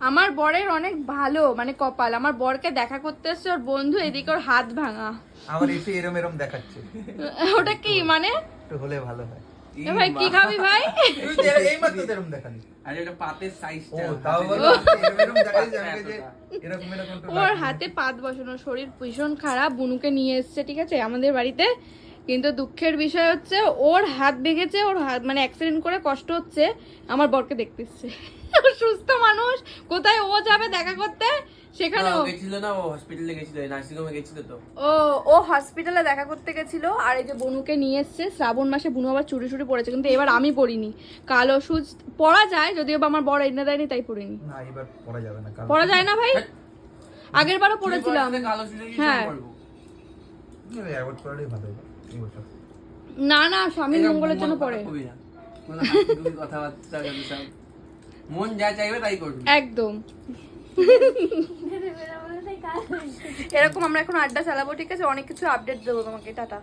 আমার বরের অনেক ভালো মানে কপাল, আমার বরকে দেখা করতে এসছে ওর বন্ধু, এদিকে ওর হাত ভাঙা। আমার এসে এরম এরম দেখাচ্ছে। ওটা কি মানে? একটু হলে ভালো হয়। এ ভাই কি খাবি ভাই? তুই তো এই মাত্র এরম দেখালি। আরে এটা পাতের ও সাইজটা। তাও বলো এরম এরম দেখাইছে আমাকে যে এরকম এরকম তো ওর হাতে পাত বসানো, শরীর ভীষণ খারাপ, বুনুকে নিয়ে এসছে ঠিক আছে আমাদের বাড়িতে। কিন্তু দুঃখের বিষয় হচ্ছে ওর হাত ভেঙেছে, ওর হাত মানে অ্যাক্সিডেন্ট করে কষ্ট হচ্ছে, আমার বরকে দেখতে এসছে। সুস্থ মানুষ, কোথায় ও যাবে দেখা করতে, সেখানে ও ও গেছিল না, ও হসপিটালে গেছিল, নার্সিং হোমে গেছিল তো। ও হসপিটালে দেখা করতে গেছিল। আর এই যে বনুকে নিয়ে এসছে, শ্রাবণ মাসে বুনু আবার চুরি চুরি পড়েছে, কিন্তু এবার আমি পড়িনি। কালো সুচ পরা যায়, যদিও বা আমার বড় এনে দেয়নি তাই পড়িনি। না এবার পড়া যাবে না কারণ পরা যায় না ভাই, আগের বারও পড়েছিলাম। কালো সুযোগ কি হ্যাঁ। করবো? অ্যাভয়েড করাটাই ভালো হবে এই বছর। না না, স্বামীর মঙ্গলের জন্য পড়ে। কোনো হাসি কথাবার্তা সব মন যা চাইবে তাই করবি। একদম এরকম আমরা এখন আড্ডা চালাবো ঠিক আছে, অনেক কিছু আপডেট দেবো তোমাকে। টাটা।